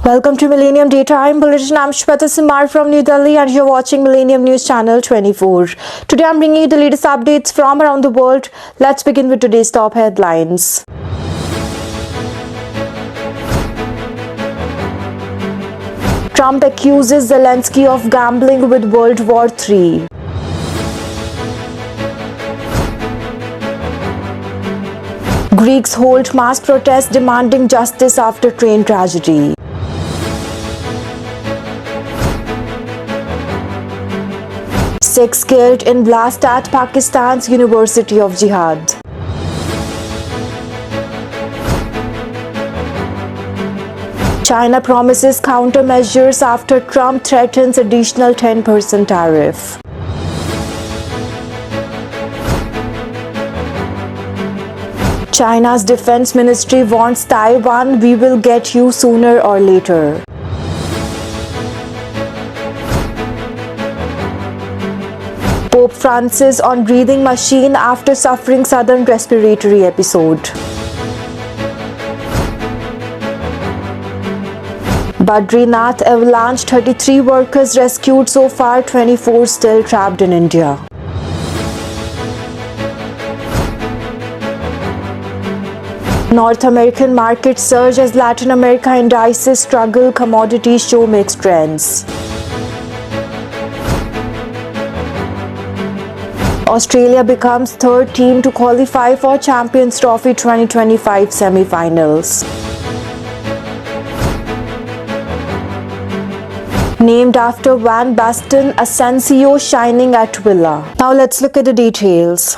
Welcome to Millennium Day Time Bulletin. I'm Shweta Simar from New Delhi and you're watching Millennium News Channel 24. Today I'm bringing you the latest updates from around the world. Let's begin with today's top headlines. Trump accuses Zelensky of gambling with World War III. Greeks hold mass protest demanding justice after train tragedy. Six killed in blast at Pakistan's University of Jihad. China promises countermeasures after Trump threatens additional 10% tariff. China's defense ministry warns Taiwan, "We will get you sooner or later." Pope Francis on breathing machine after suffering sudden respiratory episode. Badrinath avalanche, 33 workers rescued so far, 24 still trapped in India. North American markets surge as Latin America indices struggle, commodities show mixed trends. Australia becomes third team to qualify for Champions Trophy 2025 semi-finals. Named after Van Basten, Asensio shining at Villa. Now let's look at the details.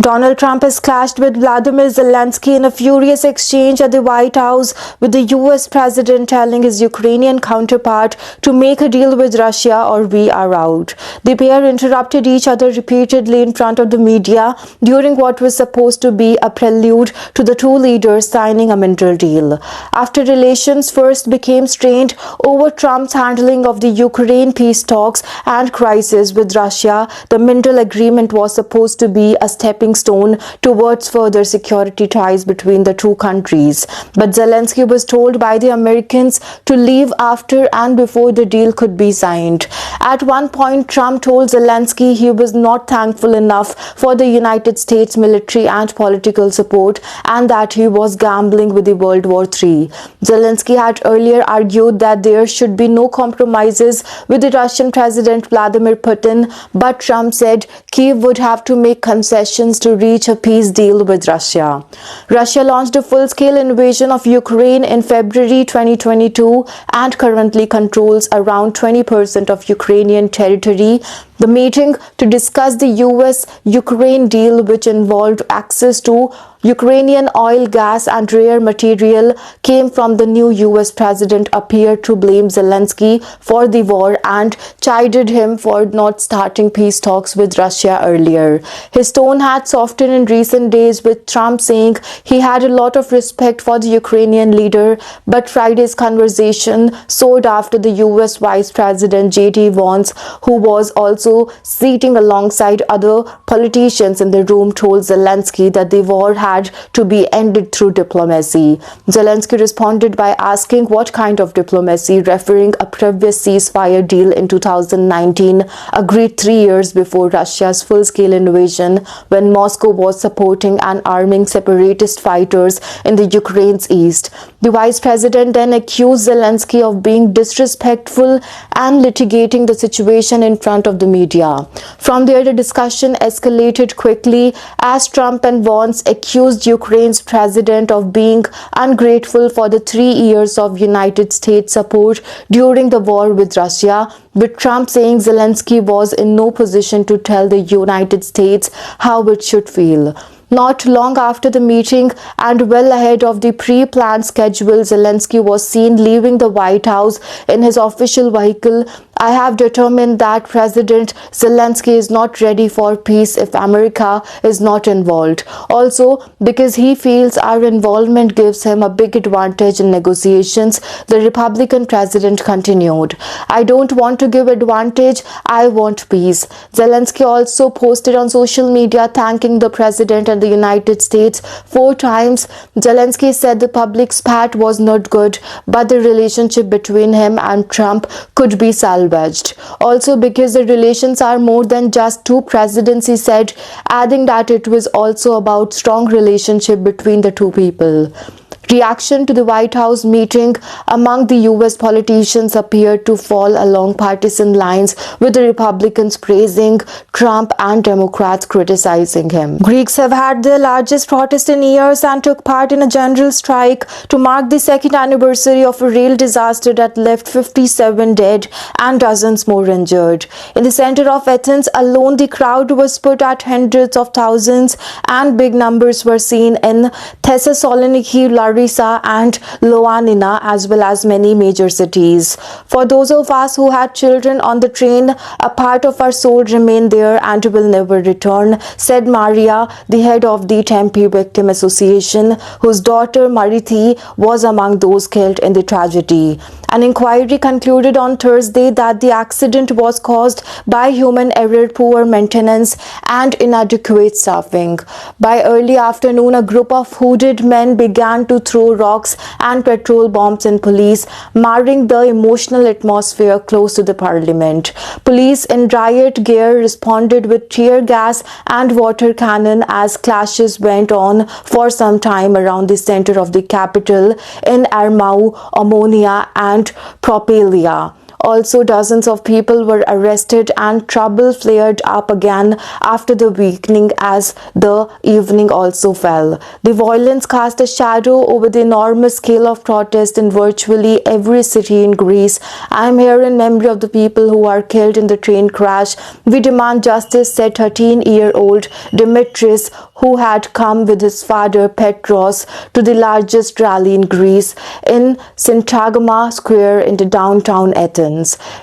Donald Trump has clashed with Vladimir Zelensky in a furious exchange at the White House, with the US president telling his Ukrainian counterpart to make a deal with Russia or we are out. The pair interrupted each other repeatedly in front of the media during what was supposed to be a prelude to the two leaders signing a mineral deal. After relations first became strained over Trump's handling of the Ukraine peace talks and crisis with Russia, the mineral agreement was supposed to be a stepping stone towards further security ties between the two countries. But Zelensky was told by the Americans to leave after and before the deal could be signed. At one point, Trump told Zelensky he was not thankful enough for the United States military and political support and that he was gambling with the World War III. Zelensky had earlier argued that there should be no compromises with the Russian President Vladimir Putin, but Trump said Kyiv would have to make concessions to reach a peace deal with Russia. Russia launched a full-scale invasion of Ukraine in February 2022 and currently controls around 20% of Ukrainian territory. The meeting to discuss the US-Ukraine deal, which involved access to Ukrainian oil, gas and rare material, came from the new US president, appeared to blame Zelensky for the war and chided him for not starting peace talks with Russia earlier. His tone had softened in recent days, with Trump saying he had a lot of respect for the Ukrainian leader, but Friday's conversation soared after the US Vice President J.D. Vance, who was also seating alongside other politicians in the room, told Zelensky that the war had to be ended through diplomacy. Zelensky responded by asking what kind of diplomacy, referring a previous ceasefire deal in 2019 agreed 3 years before Russia's full-scale invasion, when Moscow was supporting and arming separatist fighters in the Ukraine's east. The vice president then accused Zelensky of being disrespectful and litigating the situation in front of the media. From there, the discussion escalated quickly as Trump and Vance accused Ukraine's president of being ungrateful for the 3 years of United States support during the war with Russia, with Trump saying Zelensky was in no position to tell the United States how it should feel. Not long after the meeting and well ahead of the pre-planned schedule, Zelensky was seen leaving the White House in his official vehicle. I have determined that President Zelensky is not ready for peace if America is not involved. Also, because he feels our involvement gives him a big advantage in negotiations, the Republican president continued. I don't want to give advantage, I want peace. Zelensky also posted on social media thanking the president and the United States 4 times. Zelensky said the public spat was not good, but the relationship between him and Trump could be salvaged. Also, because the relations are more than just two presidents, he said, adding that it was also about strong relationship between the two people. Reaction to the White House meeting among the US politicians appeared to fall along partisan lines, with the Republicans praising Trump and Democrats criticizing him. Greeks have had their largest protest in years and took part in a general strike to mark the second anniversary of a rail disaster that left 57 dead and dozens more injured. In the center of Athens alone, the crowd was put at hundreds of thousands, and big numbers were seen in Thessaloniki, Larissa and Ioannina, as well as many major cities. For those of us who had children on the train, a part of our soul remained there and will never return, said Maria, the head of the Tempe Victim Association, whose daughter Marithi was among those killed in the tragedy. An inquiry concluded on Thursday that the accident was caused by human error, poor maintenance, and inadequate staffing. By early afternoon, a group of hooded men began to throw rocks and petrol bombs in police, marring the emotional atmosphere close to the parliament. Police in riot gear responded with tear gas and water cannon as clashes went on for some time around the center of the capital in Armau, Ammonia and Propelia. Also, dozens of people were arrested and trouble flared up again after the weakening as the evening also fell. The violence cast a shadow over the enormous scale of protest in virtually every city in Greece. I am here in memory of the people who are killed in the train crash. We demand justice, said 13-year-old Dimitris, who had come with his father Petros to the largest rally in Greece in Syntagma Square in the downtown Athens.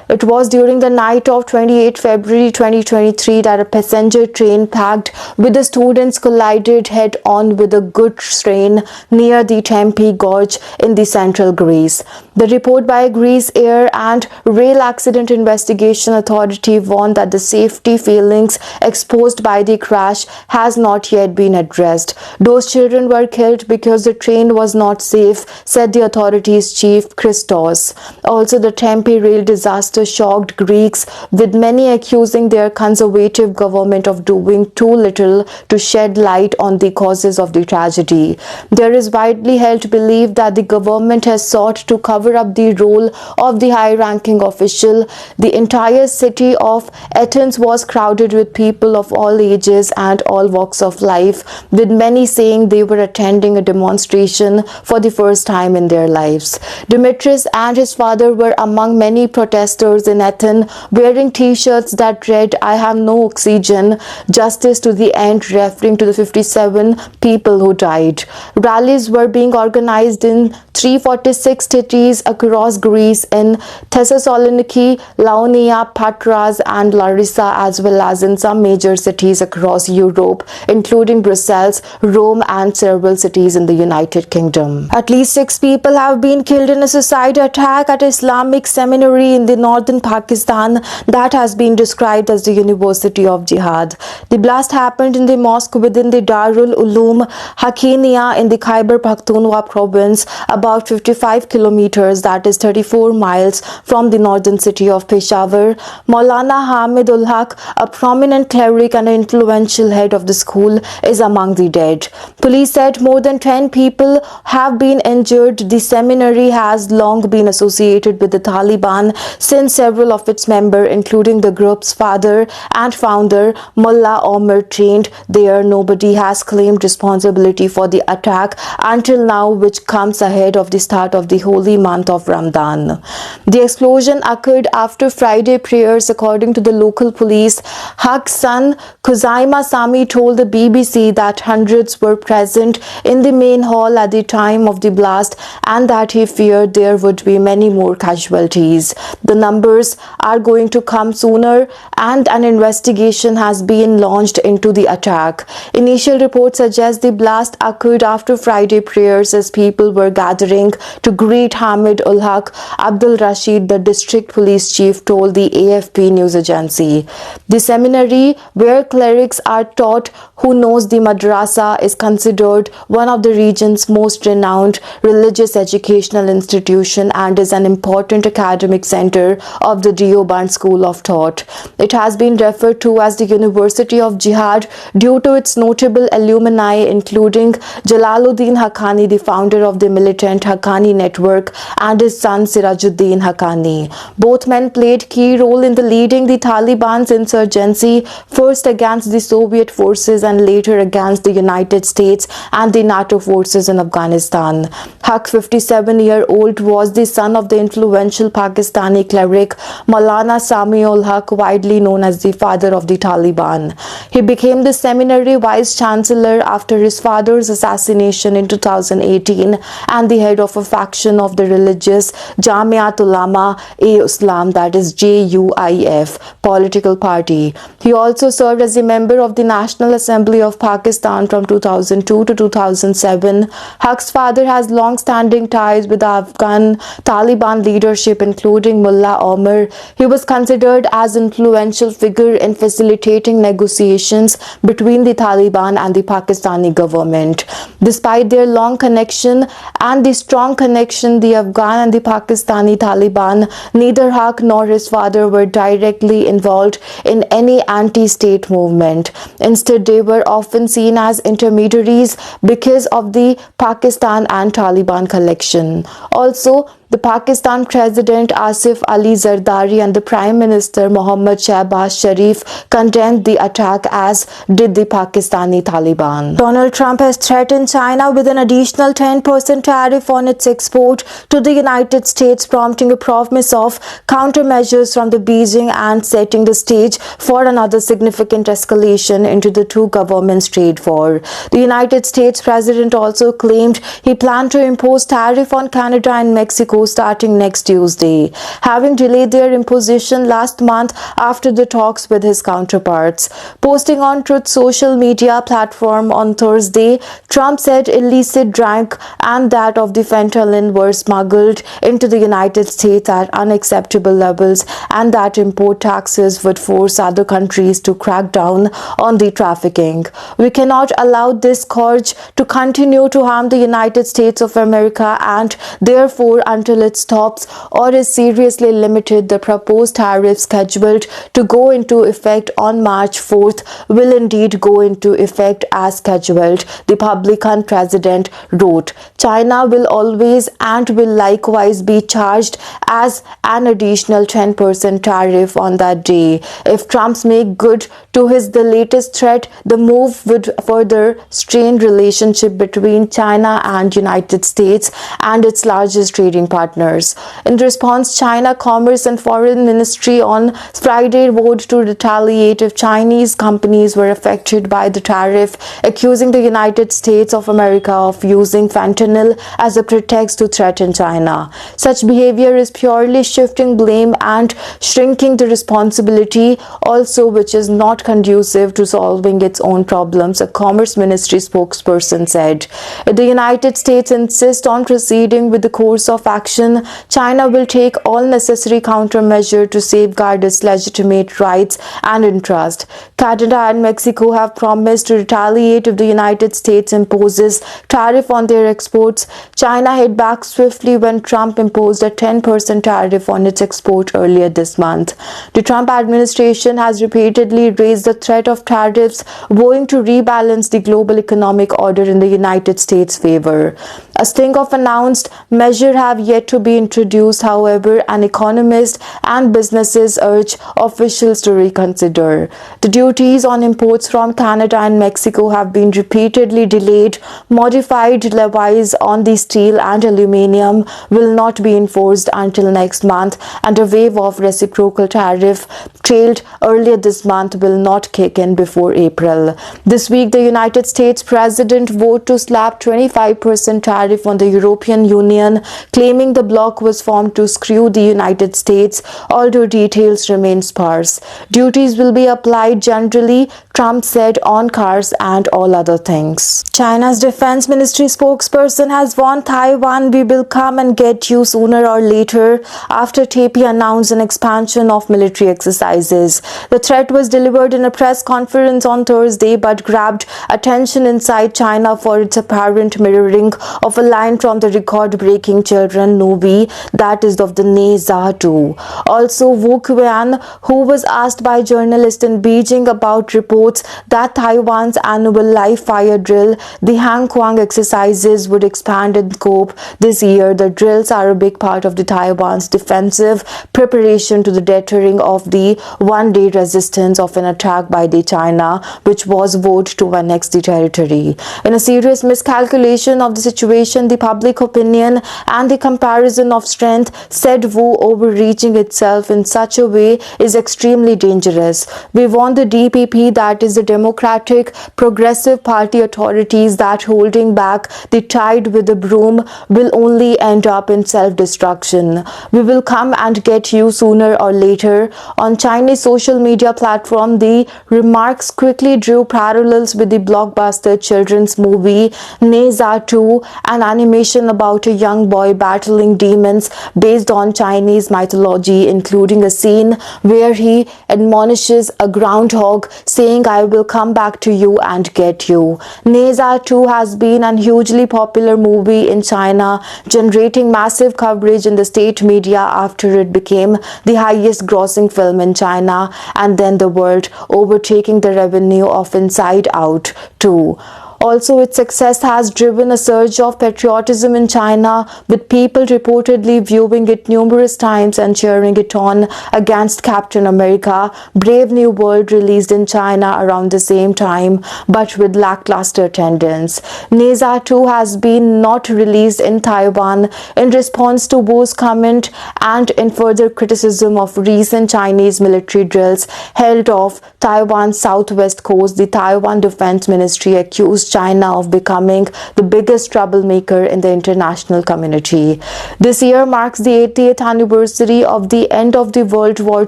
It was during the night of 28 February 2023 that a passenger train packed with the students collided head-on with a goods train near the Tempe Gorge in the central Greece. The report by Greece Air and Rail Accident Investigation Authority warned that the safety failings exposed by the crash has not yet been addressed. Those children were killed because the train was not safe, said the authorities' chief Christos. Also, the Tempe rail disaster shocked Greeks, with many accusing their conservative government of doing too little to shed light on the causes of the tragedy. There is widely held belief that the government has sought to cover up the role of the high-ranking official. The entire city of Athens was crowded with people of all ages and all walks of life, with many saying they were attending a demonstration for the first time in their lives. Dimitris and his father were among many protesters in Athens wearing t-shirts that read, "I have no oxygen, justice to the end," referring to the 57 people who died. Rallies were being organized in 346 cities across Greece, in Thessaloniki, Ioannina, Patras and Larissa, as well as in some major cities across Europe, including Brussels, Rome and several cities in the United Kingdom. At least 6 people have been killed in a suicide attack at Islamic seminary in the northern Pakistan that has been described as the University of Jihad. The blast happened in the mosque within the Darul Uloom Haqqaniya in the Khyber Pakhtunkhwa province, about 55 kilometers, that is 34 miles, from the northern city of Peshawar. Maulana Hamidul Haq, a prominent cleric and influential head of the school, is among the dead. Police said more than 10 people have been injured. The seminary has long been associated with the Taliban since several of its members, including the group's father and founder Mullah Omar, trained there. Nobody has claimed responsibility for the attack until now, which comes ahead of the start of the holy month of Ramadan. The explosion occurred after Friday prayers, according to the local police. Haq's son Khuzaima Sami told the BBC that hundreds were present in the main hall at the time of the blast and that he feared there would be many more casualties. believes the numbers are going to come sooner, and an investigation has been launched into the attack. Initial reports suggest the blast occurred after Friday prayers as people were gathering to greet Hamid ul Haq Abdul Rashid, the district police chief told the AFP news agency. The seminary where clerics are taught who knows the madrasa is considered one of the region's most renowned religious educational institution and is an important academic center of the Deoband School of Thought. It has been referred to as the University of Jihad due to its notable alumni including Jalaluddin Haqqani, the founder of the militant Haqqani network, and his son Sirajuddin Haqqani. Both men played key role in leading the Taliban's insurgency, first against the Soviet forces and later against the United States and the NATO forces in Afghanistan. Haq, 57-year-old, was the son of the influential Pakistani cleric Maulana Sami ul Haq, widely known as the father of the Taliban. He became the seminary vice-chancellor after his father's assassination in 2018 and the head of a faction of the religious Jamiat Ulama-e-Islam, that is JUIF, political party. He also served as a member of the National Assembly of Pakistan from 2002 to 2007. Haq's father has long-standing ties with the Afghan Taliban leadership, including Mullah Omar. He was considered as an influential figure in facilitating negotiations between the Taliban and the Pakistani government. Despite their long connection and the strong connection, the Afghan and the Pakistani Taliban, neither Haq nor his father were directly involved in any anti-state movement. Instead, they were often seen as intermediaries because of the Pakistan and Taliban connection. Also, the Pakistan President Asif Ali Zardari and the Prime Minister Mohammad Shehbaz Sharif condemned the attack, as did the Pakistani Taliban. Donald Trump has threatened China with an additional 10% tariff on its export to the United States, prompting a promise of countermeasures from the Beijing and setting the stage for another significant escalation into the two governments' trade war. The United States President also claimed he planned to impose tariff on Canada and Mexico starting next Tuesday, having delayed their imposition last month after the talks with his counterparts. Posting on Truth social media platform on Thursday, Trump said illicit drug and that of the fentanyl were smuggled into the United States at unacceptable levels and that import taxes would force other countries to crack down on the trafficking. We cannot allow this scourge to continue to harm the United States of America, and therefore, until it stops or is seriously limited, the proposed tariff scheduled to go into effect on March 4th will indeed go into effect as scheduled, the Republican president wrote. China will always and will likewise be charged as an additional 10% tariff on that day. If Trump's make good to the latest threat, the move would further strain relationship between China and United States and its largest trading partners. In response, China Commerce and Foreign Ministry on Friday vowed to retaliate if Chinese companies were affected by the tariff, accusing the United States of America of using fentanyl as a pretext to threaten China. Such behavior is purely shifting blame and shrinking the responsibility, also which is not conducive to solving its own problems, a Commerce Ministry spokesperson said. If the United States insists on proceeding with the course of action, China will take all necessary countermeasures to safeguard its legitimate rights and interests. Canada and Mexico have promised to retaliate if the United States imposes tariff on their exports. China hit back swiftly when Trump imposed a 10% tariff on its export earlier this month. The Trump administration has repeatedly raised the threat of tariffs, vowing to rebalance the global economic order in the United States' favor. A string of announced measures have yet to be introduced. However, an economist and businesses urge officials to reconsider. The duties on imports from Canada and Mexico have been repeatedly delayed. Modified levies on the steel and aluminium will not be enforced until next month, and a wave of reciprocal tariff trailed earlier this month will not kick in before April. This week, the United States President voted to slap 25% tariff on the European Union, claiming claiming the bloc was formed to screw the United States, although details remain sparse. Duties will be applied generally, Trump said, on cars and all other things. China's defense ministry spokesperson has warned Taiwan, "We will come and get you sooner or later," after Taipei announced an expansion of military exercises. The threat was delivered in a press conference on Thursday but grabbed attention inside China for its apparent mirroring of a line from the record-breaking children movie that is of the Ne Zha 2. Also, Wu Qian, who was asked by journalists in Beijing about reports that Taiwan's annual live fire drill, the Hang Kuang exercises, would expand in scope this year. The drills are a big part of the Taiwan's defensive preparation to the deterring of the one-day resistance of an attack by the China, which was vowed to annex the territory. In a serious miscalculation of the situation, the public opinion and the comparison of strength, said Wu, overreaching itself in such a way is extremely dangerous. We want the DPP, that is the Democratic Progressive Party authorities, that holding back the tide with a broom will only end up in self-destruction. We will come and get you sooner or later. On Chinese social media platform, the remarks quickly drew parallels with the blockbuster children's movie Ne Zha 2, an animation about a young boy battling demons based on Chinese mythology, including a scene where he admonishes a groundhog, saying, "I will come back to you and get you." Ne Zha 2 has been a hugely popular movie in China, generating massive coverage in the state media after it became the highest grossing film in China and then the world, overtaking the revenue of Inside Out 2. Also, its success has driven a surge of patriotism in China, with people reportedly viewing it numerous times and cheering it on against Captain America. Brave New World, released in China around the same time, but with lackluster attendance. Ne Zha 2 has been not released in Taiwan in response to Wu's comment and in further criticism of recent Chinese military drills held off Taiwan's southwest coast. The Taiwan Defense Ministry accused China of becoming the biggest troublemaker in the international community. This year marks the 80th anniversary of the end of the World War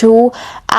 II,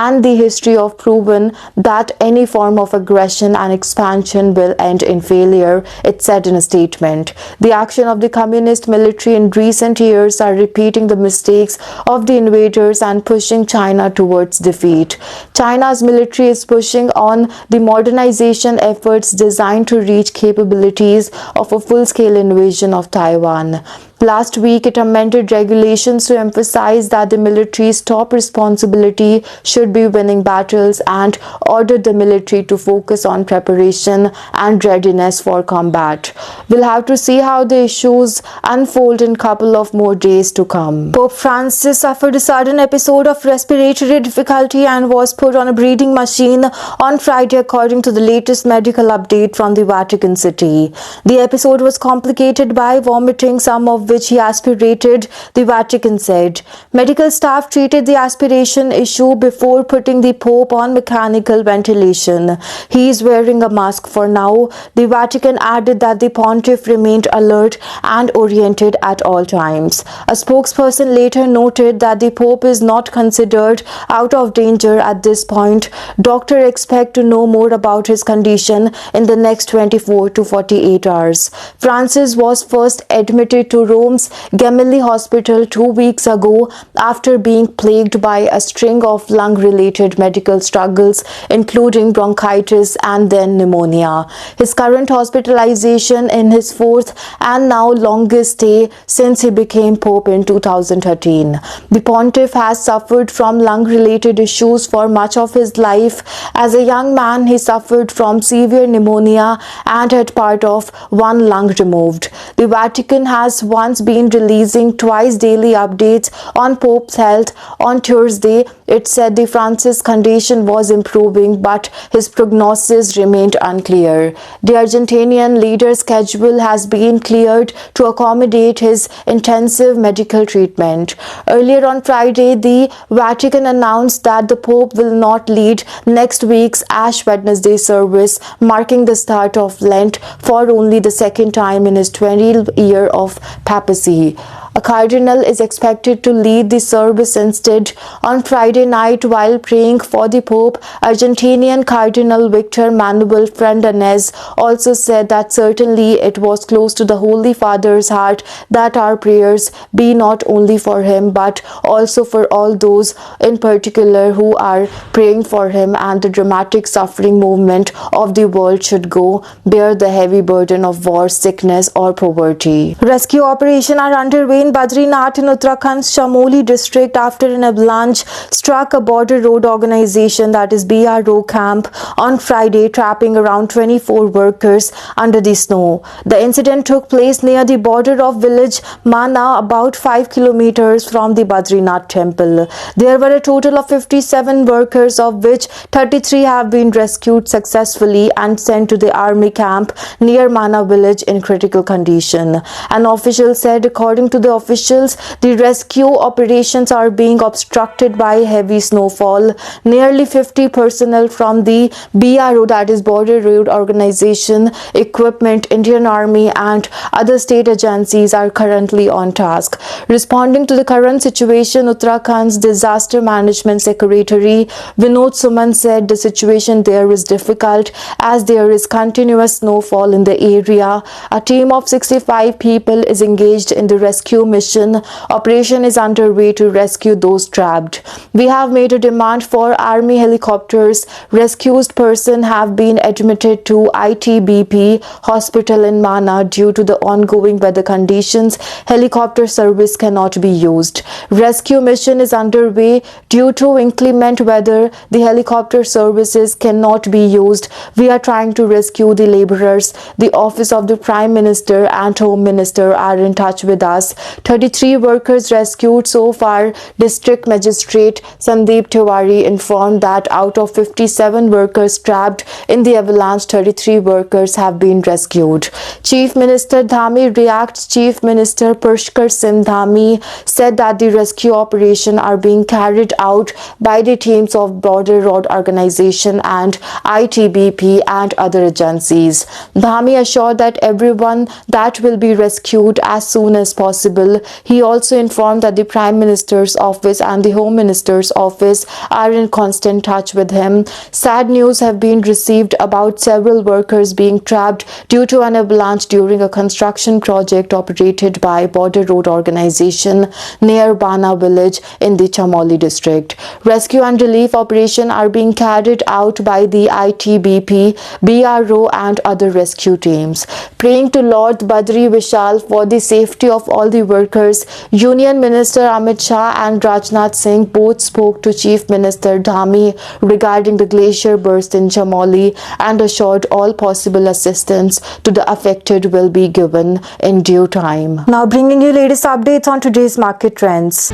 and the history of proven that any form of aggression and expansion will end in failure, it said in a statement. The action of the communist military in recent years are repeating the mistakes of the invaders and pushing China towards defeat. China's military is pushing on the modernization efforts designed to reach capabilities of a full-scale invasion of Taiwan. Last week, it amended regulations to emphasize that the military's top responsibility should be winning battles and ordered the military to focus on preparation and readiness for combat. We'll have to see how the issues unfold in a couple of more days to come. Pope Francis suffered a sudden episode of respiratory difficulty and was put on a breathing machine on Friday, according to the latest medical update from the Vatican City. The episode was complicated by vomiting, some of which he aspirated, the Vatican said. Medical staff treated the aspiration issue before putting the Pope on mechanical ventilation. He is wearing a mask for now. The Vatican added that the pontiff remained alert and oriented at all times. A spokesperson later noted that the Pope is not considered out of danger at this point. Doctors expect to know more about his condition in the next 24 to 48 hours. Francis was first admitted to Rome's Gemelli Hospital 2 weeks ago after being plagued by a string of lung-related medical struggles, including bronchitis and then pneumonia. His current hospitalization in his fourth and now longest stay since he became Pope in 2013. The pontiff has suffered from lung-related issues for much of his life. As a young man, he suffered from severe pneumonia and had part of one lung removed. The Vatican has once been releasing twice daily updates on Pope's health. On Thursday, It said the Francis' condition was improving, but his prognosis remained unclear. The Argentinian leader's schedule has been cleared to accommodate his intensive medical treatment. Earlier on Friday, the Vatican announced that the Pope will not lead next week's Ash Wednesday service, marking the start of Lent for only the second time in his 20th year of papacy. A cardinal is expected to lead the service instead. On Friday night, while praying for the Pope, Argentinian Cardinal Victor Manuel Fernandez also said that certainly it was close to the Holy Father's heart that our prayers be not only for him but also for all those in particular who are praying for him, and the dramatic suffering movement of the world should go bear the heavy burden of war, sickness or poverty. Rescue operations are underway in Badrinath in Uttarakhand's Chamoli district after an avalanche struck a border road organization, that is BRO camp, on Friday, trapping around 24 workers under the snow. The incident took place near the border of village Mana, about 5 kilometers from the Badrinath temple. There were a total of 57 workers, of which 33 have been rescued successfully and sent to the army camp near Mana village in critical condition. An official said, according to the officials, the rescue operations are being obstructed by heavy snowfall. Nearly 50 personnel from the BRO, that is Border Road Organization, equipment, Indian Army and other state agencies are currently on task. Responding to the current situation, Uttarakhand's Disaster Management Secretary Vinod Suman said the situation there is difficult as there is continuous snowfall in the area. A team of 65 people is engaged in the rescue mission. Operation is underway to rescue those trapped. We have made a demand for army helicopters. Rescued persons have been admitted to ITBP hospital in Mana due to the ongoing weather conditions. Helicopter service cannot be used. Rescue mission is underway due to inclement weather. The helicopter services cannot be used. We are trying to rescue the laborers. The office of the Prime Minister and Home Minister are in touch with us. 33 workers rescued so far. District Magistrate Sandeep Tiwari informed that out of 57 workers trapped in the avalanche, 33 workers have been rescued. Chief Minister Dhami reacts. Chief Minister Pushkar Singh Dhami said that the rescue operation are being carried out by the teams of Border Road Organization and ITBP and other agencies. Dhami assured that everyone that will be rescued as soon as possible. He also informed that the Prime Minister's office and the Home Minister's office are in constant touch with him. Sad news have been received about several workers being trapped due to an avalanche during a construction project operated by Border Road Organization near Bana village in the Chamoli district. Rescue and relief operations are being carried out by the ITBP, BRO and other rescue teams. Praying to Lord Badri Vishal for the safety of all the workers, Union Minister Amit Shah and Rajnath Singh both spoke to Chief Minister Dhami regarding the glacier burst in Chamoli and assured all possible assistance to the affected will be given in due time. Now bringing you latest updates on today's market trends.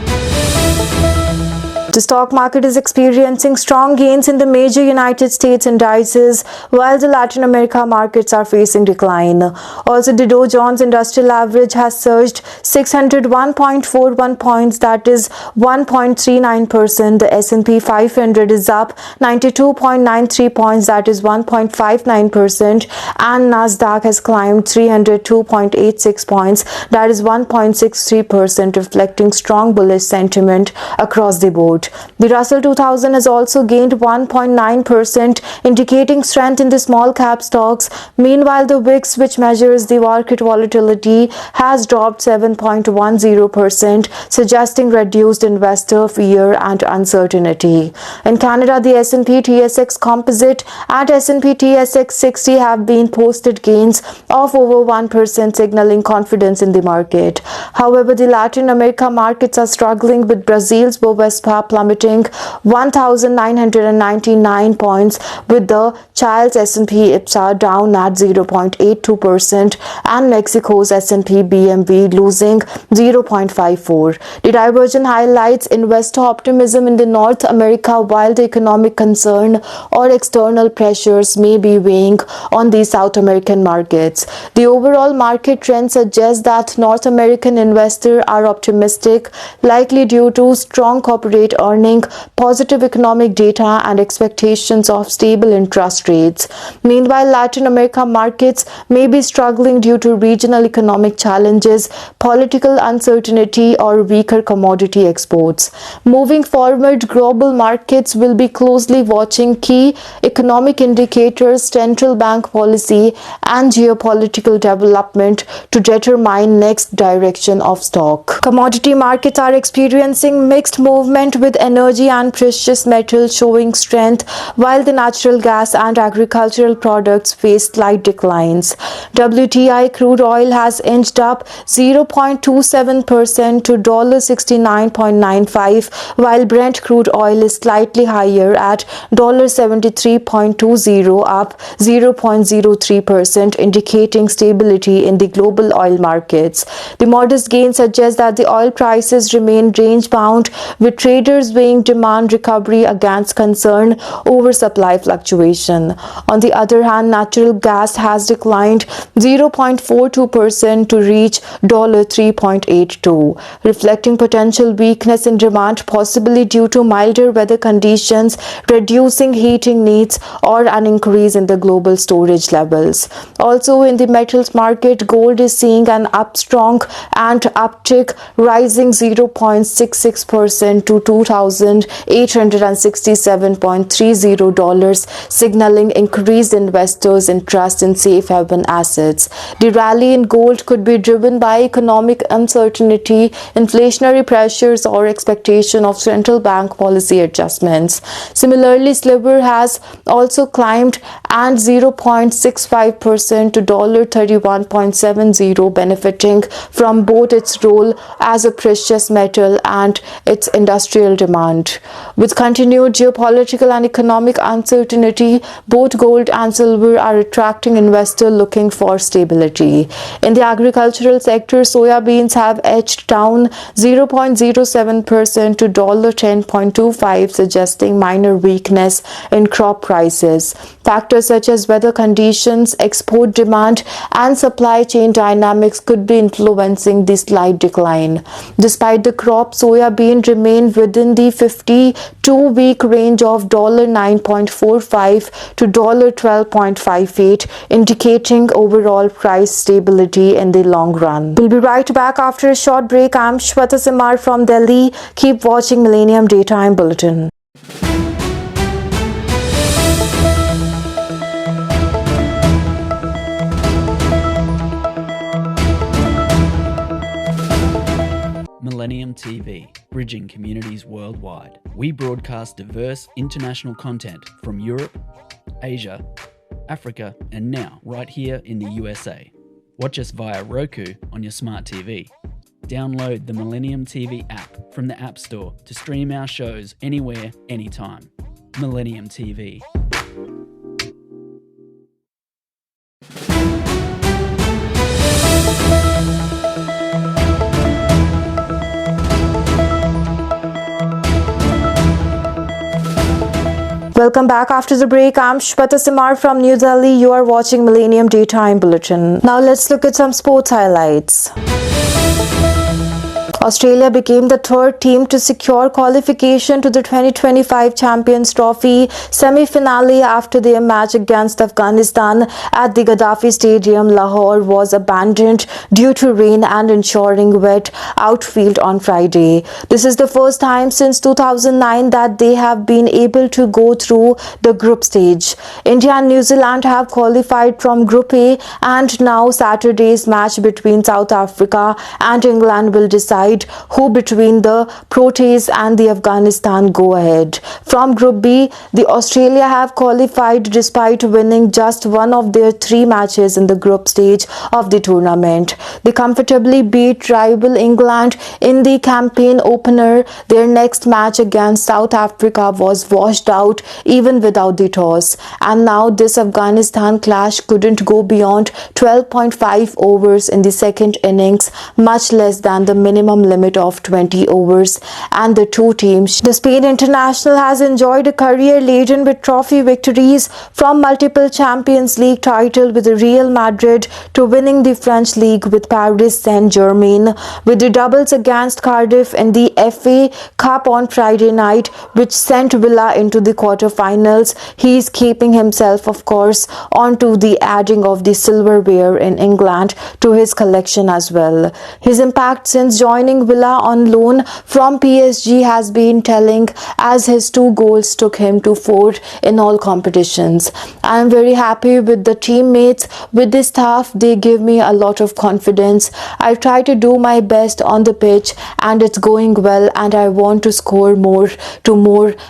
The stock market is experiencing strong gains in the major United States indices, while the Latin America markets are facing decline. Also, the Dow Jones Industrial Average has surged 601.41 points, that is 1.39%. The S&P 500 is up 92.93 points, that is 1.59%. And Nasdaq has climbed 302.86 points, that is 1.63%, reflecting strong bullish sentiment across the board. The Russell 2000 has also gained 1.9%, indicating strength in the small cap stocks. Meanwhile, the VIX, which measures the market volatility, has dropped 7.10%, suggesting reduced investor fear and uncertainty. In Canada, the S&P TSX Composite and S&P TSX 60 have been posted gains of over 1%, signaling confidence in the market. However, the Latin America markets are struggling, with Brazil's Bovespa plummeting 1,999 points, with the Childs S&P IPSA down at 0.82% and Mexico's S&P BMV losing 0.54. The divergence highlights investor optimism in the North America, while the economic concern or external pressures may be weighing on the South American markets. The overall market trend suggests that North American investors are optimistic, likely due to strong corporate earnings, positive economic data, and expectations of stable interest rates. Meanwhile, Latin America markets may be struggling due to regional economic challenges, political uncertainty, or weaker commodity exports. Moving forward, global markets will be closely watching key economic indicators, central bank policy, and geopolitical development to determine next direction of stock. Commodity markets are experiencing mixed movement, with energy and precious metals showing strength, while the natural gas and agricultural products face slight declines. WTI crude oil has inched up 0.27% to $69.95, while Brent crude oil is slightly higher at $73.20, up 0.03%, indicating stability in the global oil markets. The modest gain suggests that the oil prices remain range-bound, with traders weighing demand recovery against concern over supply fluctuation. On the other hand, natural gas has declined 0.42% to reach $3.82, reflecting potential weakness in demand, possibly due to milder weather conditions, reducing heating needs, or an increase in the global storage levels. Also, in the metals market, gold is seeing an upstrong and uptick, rising 0.66% to $2,867.30, signaling increased investors' interest in safe haven assets. The rally in gold could be driven by economic uncertainty, inflationary pressures, or expectation of central bank policy adjustments. Similarly, silver has also climbed and 0.65% to $31.70, benefiting from both its role as a precious metal and its industrial demand. With continued geopolitical and economic uncertainty, both gold and silver are attracting investors looking for stability. In the agricultural sector, soya beans have edged down 0.07% to $10.25, suggesting minor weakness in crop prices. Factors such as weather conditions, export demand, and supply chain dynamics could be influencing the slight decline. Despite the crop, soya bean remained within the 52-week range of $9.45 to $12.58, indicating overall price stability in the long run. We'll be right back after a short break. I'm Shweta Simar from Delhi. Keep watching Millennium Daytime Bulletin. Millennium TV, bridging communities worldwide. We broadcast diverse international content from Europe, Asia, Africa, and now right here in the USA. Watch us via Roku on your smart TV. Download the Millennium TV app from the App Store to stream our shows anywhere, anytime. Millennium TV. Welcome back after the break. I'm Shweta Simar from New Delhi. You are watching Millennium Daytime Bulletin. Now let's look at some sports highlights. Australia became the third team to secure qualification to the 2025 Champions Trophy semi-finale after their match against Afghanistan at the Gaddafi Stadium, Lahore, was abandoned due to rain and ensuring wet outfield on Friday. This is the first time since 2009 that they have been able to go through the group stage. India and New Zealand have qualified from Group A, and now Saturday's match between South Africa and England will decide decide who between the Proteas and the Afghanistan go ahead. From Group B, the Australia have qualified despite winning just one of their 3 matches in the group stage of the tournament. They comfortably beat rival England in the campaign opener. Their next match against South Africa was washed out even without the toss, and now this Afghanistan clash couldn't go beyond 12.5 overs in the second innings, much less than the minimum limit of 20 overs. And the two teams, the Spain international has enjoyed a career laden with trophy victories, from multiple Champions League title with Real Madrid to winning the French League with Paris Saint-Germain, with the doubles against Cardiff in the FA Cup on Friday night, which sent Villa into the quarter-finals. He is keeping himself, of course, onto the adding of the silverware in England to his collection as well. His impact since joining Villa on loan from PSG has been telling, as his 2 goals took him to 4 in all competitions. I am very happy with the teammates, with the staff. They give me a lot of confidence. I try to do my best on the pitch and it's going well, and I want to score more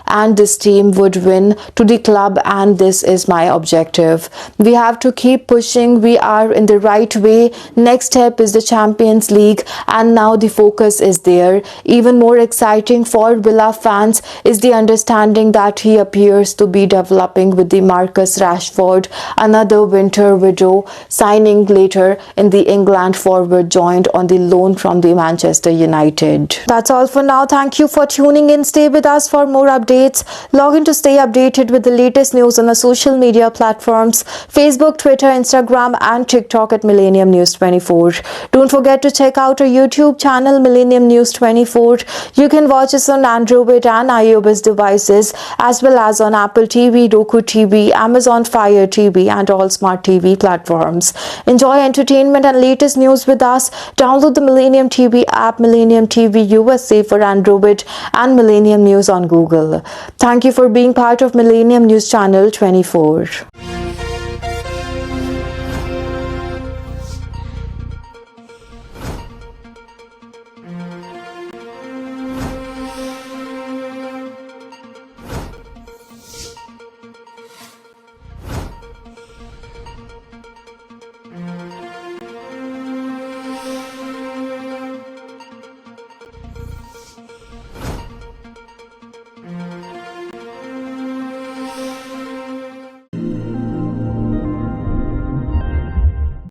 and this team would win to the club, and this is my objective. We have to keep pushing. We are in the right way. Next step is the Champions League, and now the focus is there. Even more exciting for Villa fans is the understanding that he appears to be developing with the Marcus Rashford, another winter widow, signing later in the England forward joined on the loan from the Manchester United. That's all for now. Thank you for tuning in. Stay with us for more updates. Log in to stay updated with the latest news on our social media platforms: Facebook, Twitter, Instagram and TikTok at Millennium News 24. Don't forget to check out our YouTube channel Millennium News 24. You can watch us on Android and iOS devices, as well as on Apple TV, Roku TV, Amazon Fire TV and all smart TV platforms. Enjoy entertainment and latest news with us. Download the Millennium TV app, Millennium TV USA for Android and Millennium News on Google. Thank you for being part of Millennium News Channel 24.